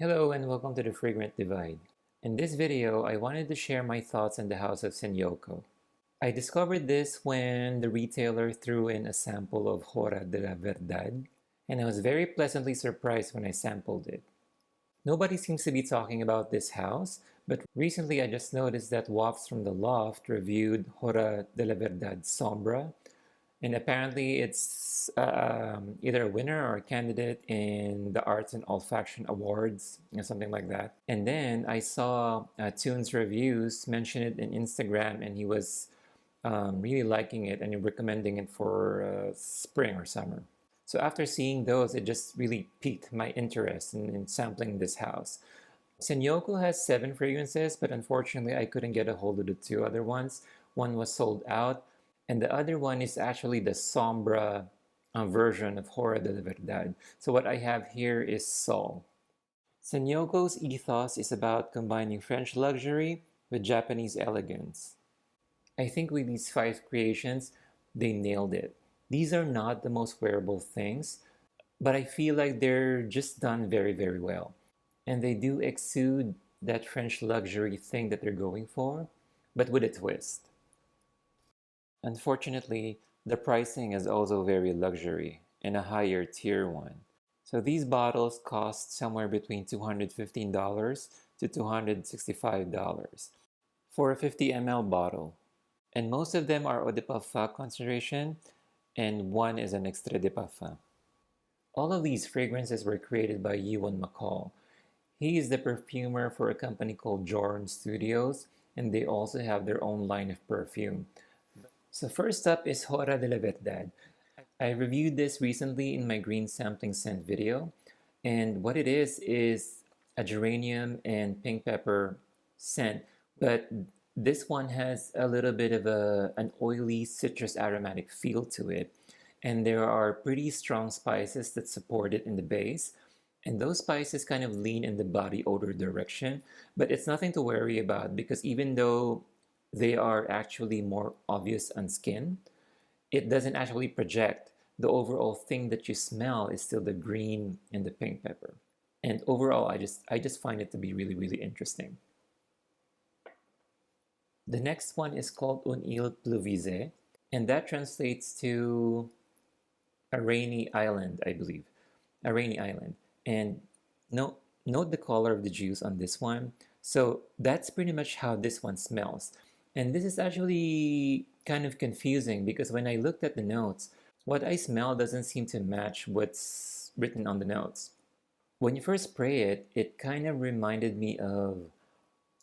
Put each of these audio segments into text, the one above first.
Hello and welcome to the Fragrant Divide. In this video, I wanted to share my thoughts on the house of Senyoko. I discovered this when the retailer threw in a sample of Hora de la Verdad, and I was very pleasantly surprised when I sampled it. Nobody seems to be talking about this house, but recently I just noticed that Wafts from the Loft reviewed Hora de la Verdad Sombra, and apparently it's either a winner or a candidate in the Arts and Olfaction Awards or something like that. And then I saw Toons reviews mention it in Instagram, and he was really liking it and recommending it for spring or summer. So after seeing those, it just really piqued my interest in sampling this house. Senyoko has 7 fragrances, but unfortunately I couldn't get a hold of the 2 other ones. One was sold out, and the other one is actually the Sombra version of Hora de la Verdad. So what I have here is Sol. Senyoko's ethos is about combining French luxury with Japanese elegance. I think with these 5 creations, they nailed it. These are not the most wearable things, but I feel like they're just done very, very well. And they do exude that French luxury thing that they're going for, but with a twist. Unfortunately, the pricing is also very luxury and a higher tier one. So these bottles cost somewhere between $215 to $265 for a 50 ml bottle. And most of them are eau de parfum concentration, and one is an extrait de parfum. All of these fragrances were created by Ewan McCall. He is the perfumer for a company called Jorn Studios, and they also have their own line of perfume. So first up is Hora de la Verdad. I reviewed this recently in my green sampling scent video, and what it is a geranium and pink pepper scent, but this one has a little bit of an oily citrus aromatic feel to it, and there are pretty strong spices that support it in the base, and those spices kind of lean in the body odor direction, but it's nothing to worry about because even though they are actually more obvious on skin, it doesn't actually project. The overall thing that you smell is still the green and the pink pepper. And overall, I just find it to be really, really interesting. The next one is called Un île Pluviuse, and that translates to a rainy island, I believe. A rainy island. And note the color of the juice on this one. So that's pretty much how this one smells. And this is actually kind of confusing because when I looked at the notes, what I smell doesn't seem to match what's written on the notes. When you first spray it, it kind of reminded me of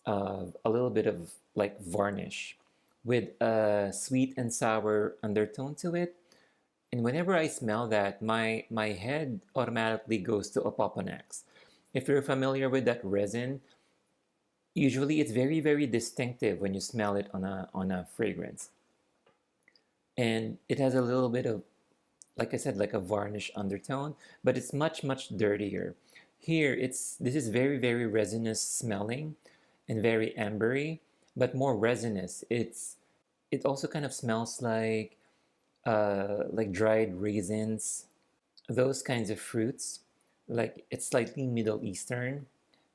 a little bit of like varnish with a sweet and sour undertone to it. And whenever I smell that, my head automatically goes to Opoponax. If you're familiar with that resin, usually it's very, very distinctive when you smell it on a fragrance. And it has a little bit of, like I said, like a varnish undertone, but it's much, much dirtier. Here, this is very, very resinous smelling and very ambery, but more resinous. It also kind of smells like dried raisins, those kinds of fruits. Like it's slightly Middle Eastern,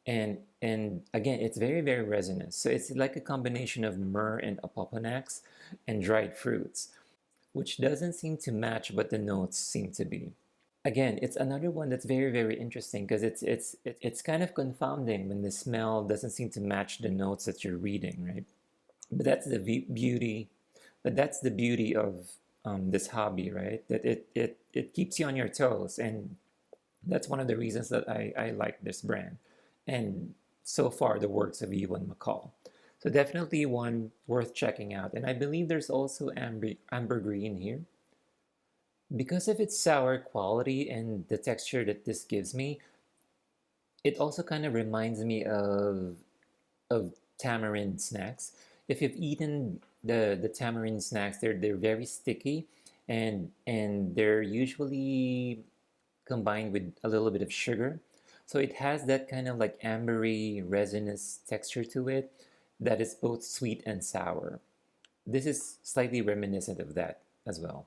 and again, it's very, very resinous. So it's like a combination of myrrh and opoponax and dried fruits, which doesn't seem to match what the notes seem to be. Again, it's another one that's very, very interesting because it's kind of confounding when the smell doesn't seem to match the notes that you're reading, right? But that's the beauty. But that's the beauty of this hobby, right? That it keeps you on your toes, and that's one of the reasons that I like this brand. And so far, the works of Ewan McCall. So definitely one worth checking out. And I believe there's also ambergris here. Because of its sour quality and the texture that this gives me, it also kind of reminds me of tamarind snacks. If you've eaten the tamarind snacks, they're very sticky, and they're usually combined with a little bit of sugar. So it has that kind of like ambery resinous texture to it that is both sweet and sour. This is slightly reminiscent of that as well.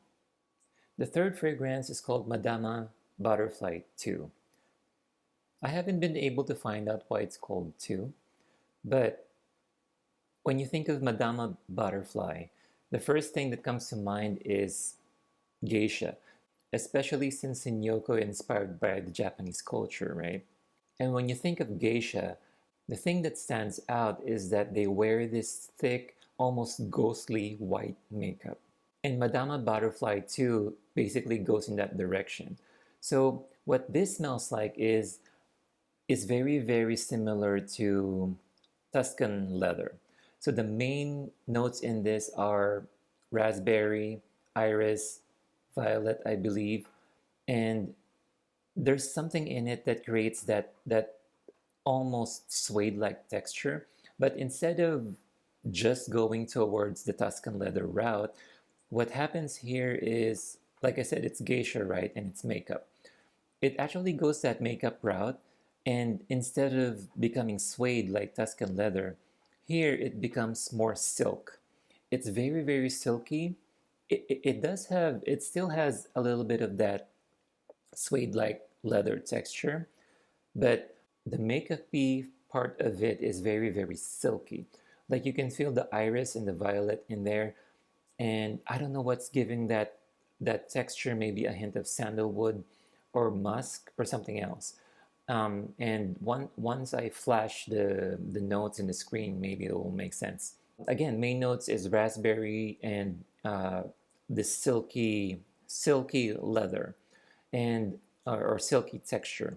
The third fragrance is called Madama Butterfly II. I haven't been able to find out why it's called two, but when you think of Madama Butterfly, the first thing that comes to mind is geisha, especially since Senyoko inspired by the Japanese culture, right? And when you think of geisha, the thing that stands out is that they wear this thick, almost ghostly white makeup. And Madama Butterfly II basically goes in that direction. So what this smells like is very, very similar to Tuscan leather. So the main notes in this are raspberry, iris, violet, I believe, and there's something in it that creates that almost suede-like texture. But instead of just going towards the Tuscan leather route, what happens here is, like I said, it's geisha, right? And it's makeup. It actually goes that makeup route, and instead of becoming suede like Tuscan leather, here it becomes more silk. It's very, very silky. It still has a little bit of that suede-like leather texture, but the makeup-y part of it is very, very silky. Like you can feel the iris and the violet in there, and I don't know what's giving that texture, maybe a hint of sandalwood or musk or something else. And once I flash the notes in the screen, maybe it will make sense. Again, main notes is raspberry and the silky leather and or silky texture,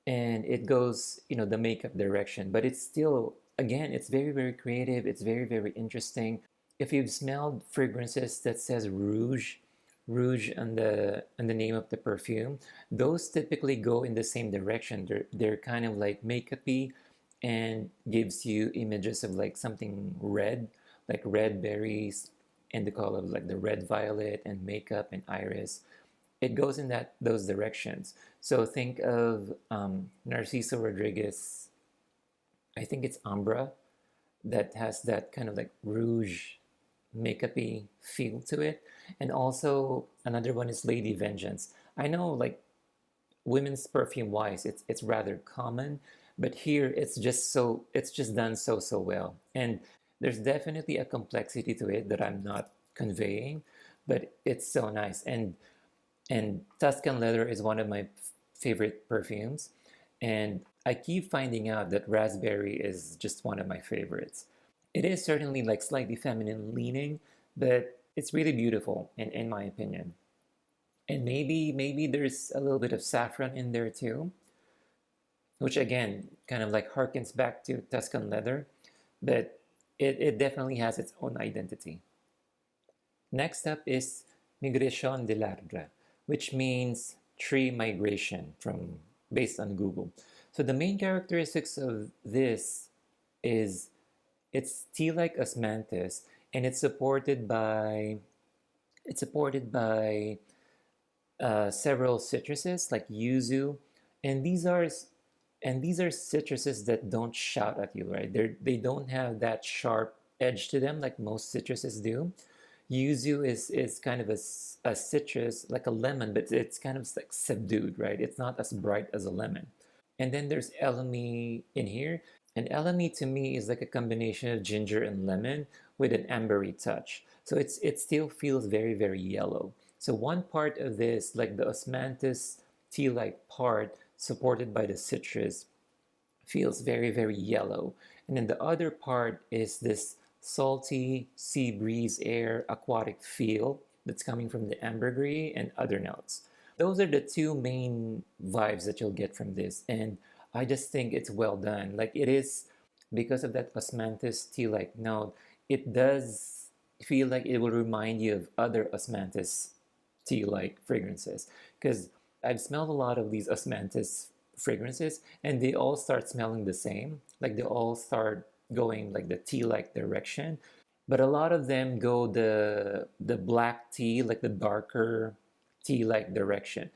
and it goes, the makeup direction, but it's still, again, it's very, very creative. It's very, very interesting. If you've smelled fragrances that says rouge on the name of the perfume, those typically go in the same direction. They're kind of like makeupy and gives you images of like something red, like red berries and the color of like the red violet and makeup and iris. It goes in those directions. So think of Narciso Rodriguez. I think it's Ambra that has that kind of like rouge makeupy feel to it. And also another one is Lady Vengeance. I know like women's perfume wise, it's rather common, but here it's just done so well. And there's definitely a complexity to it that I'm not conveying, but it's so nice. And Tuscan leather is one of my favorite perfumes, and I keep finding out that raspberry is just one of my favorites. It is certainly like slightly feminine leaning, but it's really beautiful in my opinion. And maybe there's a little bit of saffron in there too, which again kind of like harkens back to Tuscan leather, but it definitely has its own identity. Next up is Migration de l'Arbre, which means tree migration from based on Google. So the main characteristics of this is it's tea-like osmanthus, and it's supported by several citruses like yuzu, and these are citruses that don't shout at you, right? They don't have that sharp edge to them like most citruses do. Yuzu is kind of a citrus like a lemon, but it's kind of like subdued, right? It's not as bright as a lemon. And then there's elemi in here. And elemi to me is like a combination of ginger and lemon with an ambery touch. So it still feels very, very yellow. So one part of this, like the osmanthus tea-like part supported by the citrus, feels very, very yellow. And then the other part is this salty sea breeze air aquatic feel that's coming from the ambergris and other notes. Those are the two main vibes that you'll get from this. And I just think it's well done. Like it is, because of that osmanthus tea-like note, it does feel like it will remind you of other osmanthus tea-like fragrances. Because I've smelled a lot of these osmanthus fragrances and they all start smelling the same. Like they all start going like the tea-like direction. But a lot of them go the black tea, like the darker tea-like direction.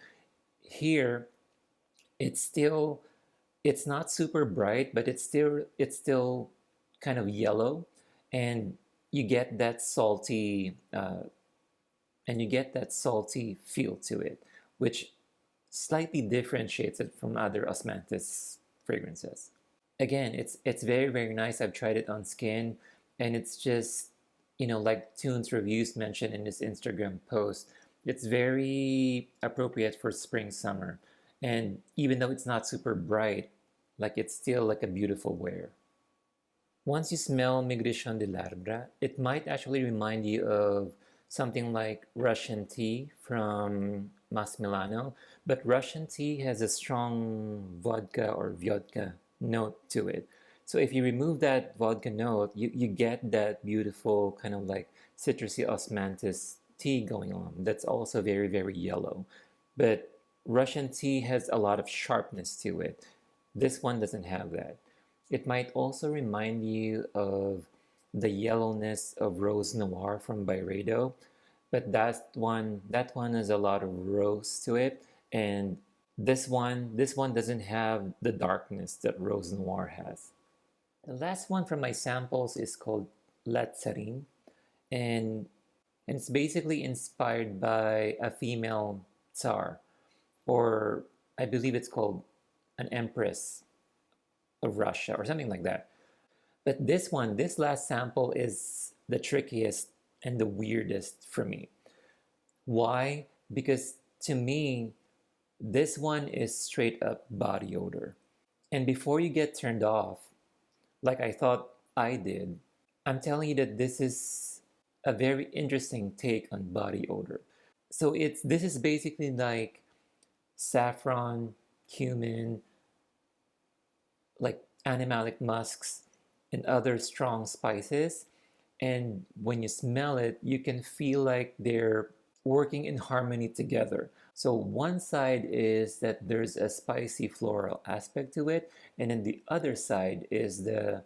Here, it's not super bright, but it's still kind of yellow, and you get that salty feel to it, which slightly differentiates it from other osmanthus fragrances. Again, it's very, very nice. I've tried it on skin, and it's just, like Toons reviews mentioned in his Instagram post, it's very appropriate for spring, summer. And even though it's not super bright, like it's still like a beautiful wear. Once you smell Migration de l'Arbre, it might actually remind you of something like Russian tea from Mas Milano, but Russian tea has a strong vodka or vodka note to it. So if you remove that vodka note, you get that beautiful kind of like citrusy osmanthus tea going on. That's also very, very yellow. But Russian tea has a lot of sharpness to it. This one doesn't have that. It might also remind you of the yellowness of Rose Noir from Byredo, but that one has a lot of rose to it, and this one doesn't have the darkness that Rose Noir has. The last one from my samples is called La Tsarine, and it's basically inspired by a female Tsar, or I believe it's called an Empress of Russia or something like that. But this last sample is the trickiest and the weirdest for me. Why? Because to me, this one is straight up body odor. And before you get turned off, like I thought I did, I'm telling you that this is a very interesting take on body odor. So this is basically like saffron, cumin, like animalic musks and other strong spices. And when you smell it, you can feel like they're working in harmony together. So one side is that there's a spicy floral aspect to it, and then the other side is the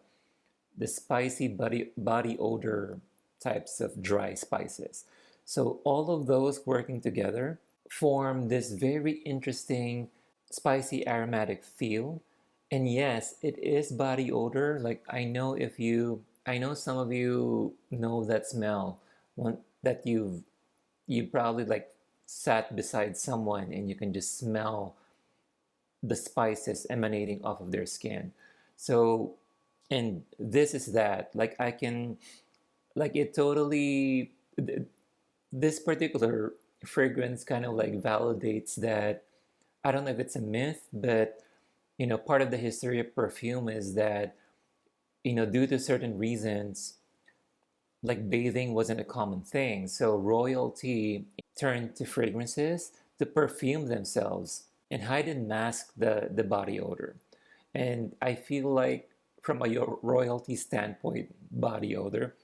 spicy body odor types of dry spices. So all of those working together form this very interesting spicy aromatic feel. And yes, it is body odor. Like I know some of you know that smell that you probably like sat beside someone and you can just smell the spices emanating off of their skin. So, and this is that. Like I can, like it totally, this particular fragrance kind of like validates that. I don't know if it's a myth, but part of the history of perfume is that, due to certain reasons, like bathing wasn't a common thing. So royalty turned to fragrances to perfume themselves and hide and mask the body odor. And I feel like from a royalty standpoint, body odor,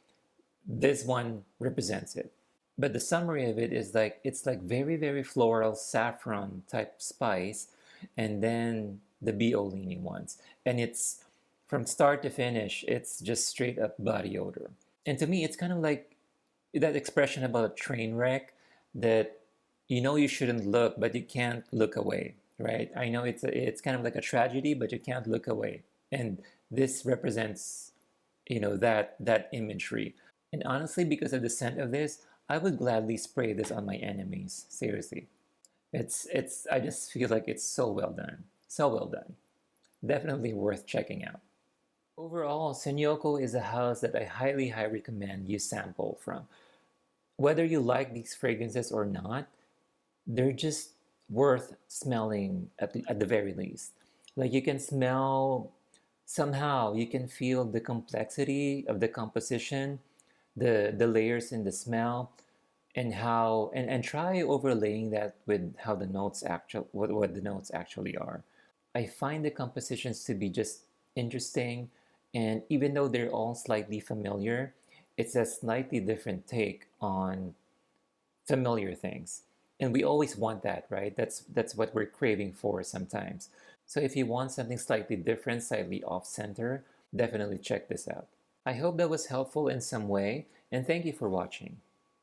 this one represents it. But the summary of it is like it's like very, very floral saffron type spice, and then the BO leaning ones. And it's from start to finish, it's just straight up body odor. And to me, it's kind of like that expression about a train wreck that you shouldn't look, but you can't look away, right? I know it's kind of like a tragedy, but you can't look away. And this represents, that imagery. And honestly, because of the scent of this, I would gladly spray this on my enemies. Seriously. I just feel like it's so well done. So well done. Definitely worth checking out. Overall, Senyoko is a house that I highly, highly recommend you sample from. Whether you like these fragrances or not, they're just worth smelling at the very least. Like you can smell, somehow you can feel the complexity of the composition, the layers in the smell, and how and try overlaying that with how the notes what the notes actually are. I find the compositions to be just interesting, and even though they're all slightly familiar, it's a slightly different take on familiar things. And we always want that, right? That's what we're craving for sometimes. So if you want something slightly different, slightly off center, definitely check this out. I hope that was helpful in some way, and thank you for watching.